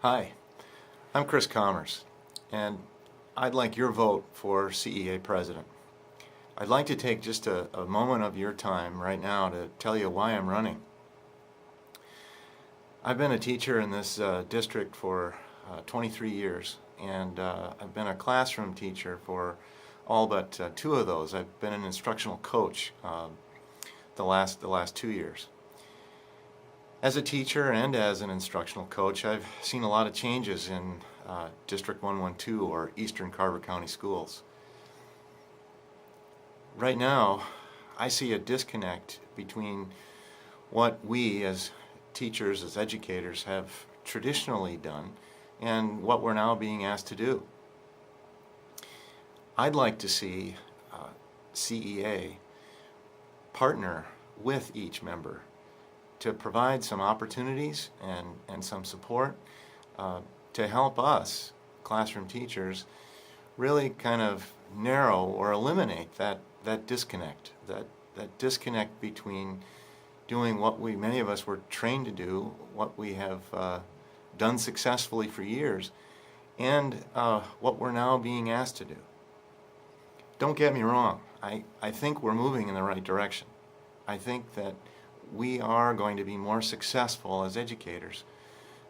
Hi, I'm Chris Commerce, and I'd like your vote for CEA President. I'd like to take just a moment of your time right now to tell you why I'm running. I've been a teacher in this district for 23 years, and I've been a classroom teacher for all but 2 of those. I've been an instructional coach the last 2 years. As a teacher and as an instructional coach, I've seen a lot of changes in District 112 or Eastern Carver County Schools. Right now, I see a disconnect between what we as teachers, as educators, have traditionally done and what we're now being asked to do. I'd like to see CEA partner with each member to provide some opportunities and some support to help us, classroom teachers, really kind of narrow or eliminate that disconnect, that disconnect between doing what many of us were trained to do, what we have done successfully for years, and what we're now being asked to do. Don't get me wrong, I think we're moving in the right direction. I think that we are going to be more successful as educators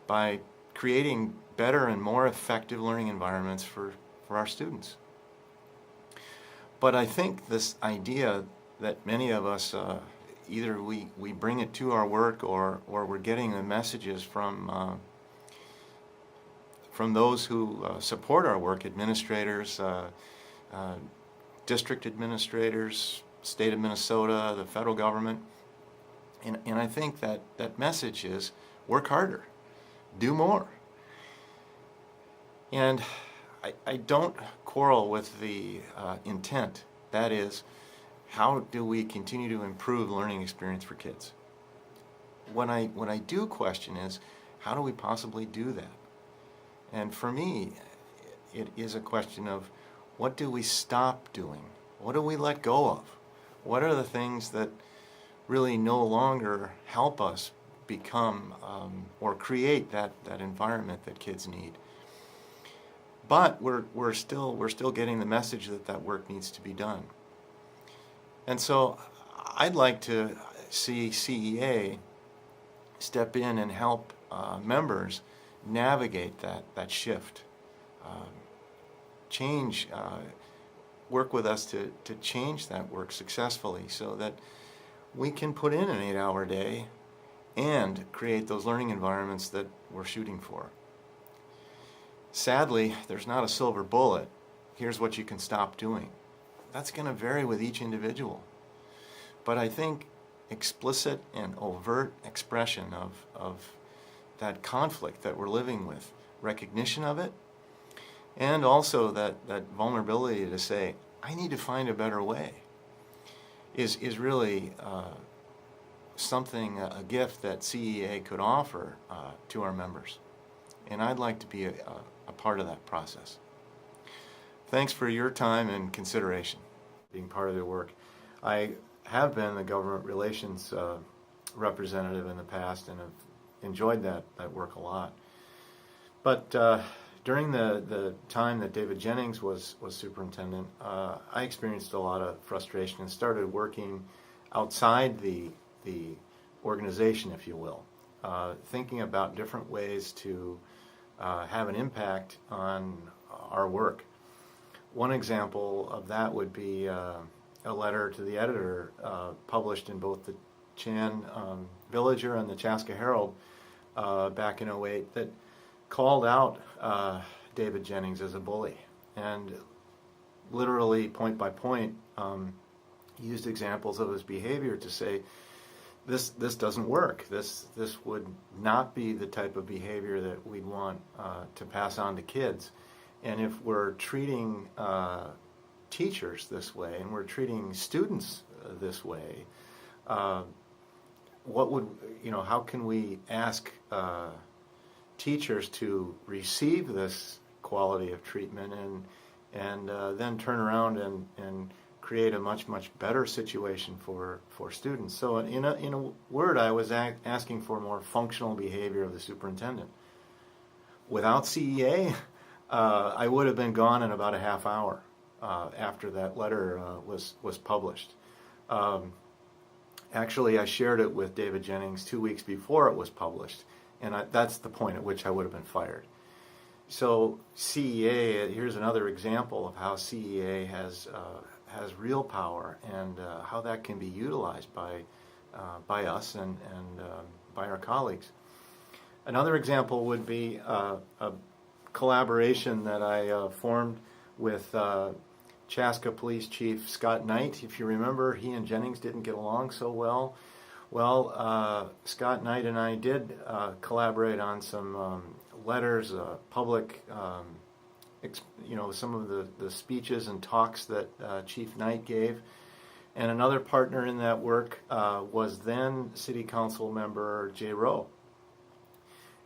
by creating better and more effective learning environments for our students. But I think this idea that many of us, either we bring it to our work or we're getting the messages from those who support our work, administrators, district administrators, state of Minnesota, the federal government. And I think that message is work harder, do more. And I don't quarrel with the intent. That is, how do we continue to improve learning experience for kids? What I do question is, how do we possibly do that? And for me, it is a question of, what do we stop doing? What do we let go of? What are the things that really no longer help us become or create that environment that kids need? But we're still getting the message that work needs to be done. And so I'd like to see CEA step in and help members navigate that shift, change, work with us to change that work successfully so that we can put in an 8-hour day and create those learning environments that we're shooting for. Sadly, there's not a silver bullet. Here's what you can stop doing. That's going to vary with each individual. But I think explicit and overt expression of that conflict that we're living with, recognition of it, and also that vulnerability to say, I need to find a better way, is really something, a gift that CEA could offer to our members. And I'd like to be a part of that process. Thanks for your time and consideration, being part of the work. I have been the government relations representative in the past and have enjoyed that work a lot. But during the time that David Jennings was superintendent, I experienced a lot of frustration and started working outside the organization, if you will, thinking about different ways to have an impact on our work. One example of that would be a letter to the editor published in both the Chan Villager and the Chaska Herald back in '08 that called out David Jennings as a bully, and literally point by point used examples of his behavior to say this doesn't work. This would not be the type of behavior that we'd want to pass on to kids. And if we're treating teachers this way and we're treating students this way, how can we ask teachers to receive this quality of treatment and then turn around and create a much better situation for students? So in a word, I was asking for more functional behavior of the superintendent. Without CEA, I would have been gone in about a half hour after that letter was published. Actually, I shared it with David Jennings 2 weeks before it was published, and that's the point at which I would have been fired. So CEA, here's another example of how CEA has real power, and how that can be utilized by us and by our colleagues. Another example would be a collaboration that I formed with Chaska Police Chief Scott Knight. If you remember, he and Jennings didn't get along so well. Well, Scott Knight and I did collaborate on some letters, public, some of the speeches and talks that Chief Knight gave. And another partner in that work was then City Council member Jay Rowe.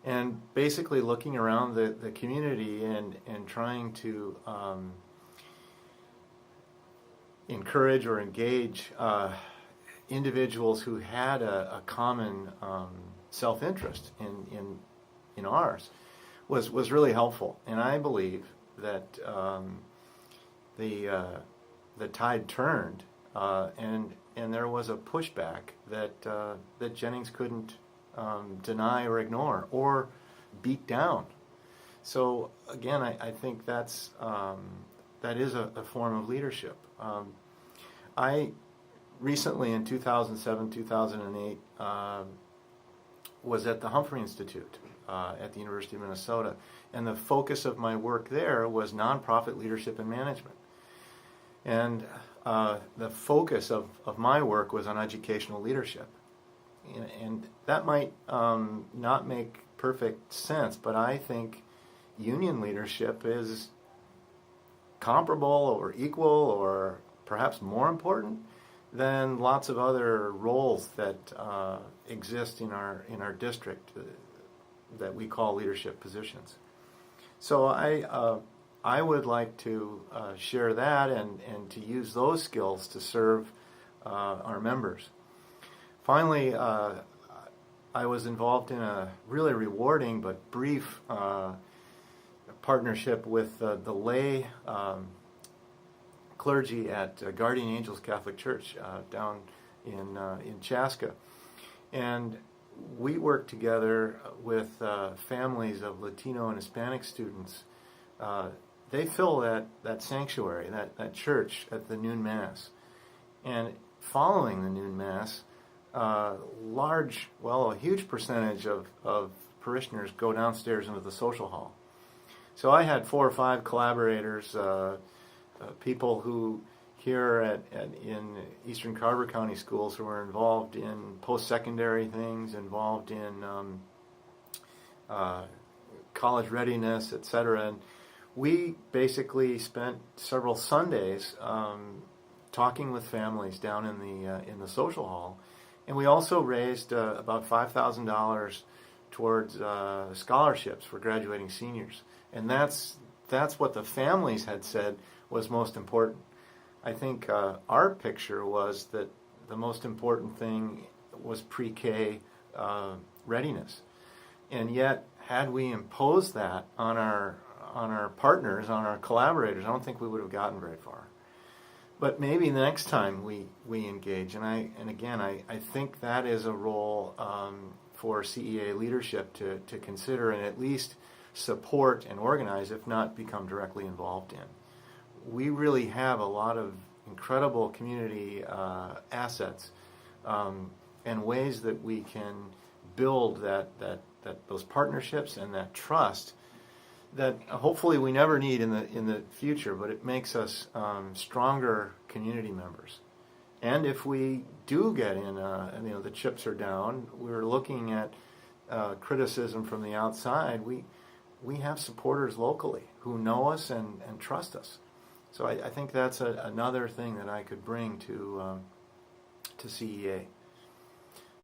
And basically looking around the community and trying to encourage or engage individuals who had a common self-interest in ours was really helpful. And I believe that the tide turned, and there was a pushback that Jennings couldn't deny or ignore or beat down. So again, I think that is a form of leadership. I recently, in 2007, 2008, was at the Humphrey Institute at the University of Minnesota, and the focus of my work there was nonprofit leadership and management. And the focus of my work was on educational leadership. And that might not make perfect sense, but I think union leadership is comparable or equal or perhaps more important than lots of other roles that exist in our district that we call leadership positions. So I would like to share that and to use those skills to serve our members. Finally, I was involved in a really rewarding but brief partnership with the lay clergy at Guardian Angels Catholic Church down in Chaska. And we worked together with families of Latino and Hispanic students. They fill that sanctuary, that church at the noon Mass. And following the noon Mass, a huge percentage of parishioners go downstairs into the social hall. So I had 4 or 5 collaborators, people who here in Eastern Carver County schools who were involved in post-secondary things, involved in college readiness, etc. And we basically spent several Sundays talking with families down in the social hall. And we also raised about $5,000 towards scholarships for graduating seniors. And that's what the families had said was most important. I think our picture was that the most important thing was pre-K readiness. And yet, had we imposed that on our partners, on our collaborators, I don't think we would have gotten very far. But maybe the next time we engage, and again, I think that is a role for CEA leadership to consider and at least support and organize, if not become directly involved in. We really have a lot of incredible community assets and ways that we can build those partnerships and that trust that hopefully we never need in the future, but it makes us stronger community members. And if we do get in, the chips are down, we're looking at criticism from the outside, we have supporters locally who know us and trust us. So I think that's another thing that I could bring to CEA.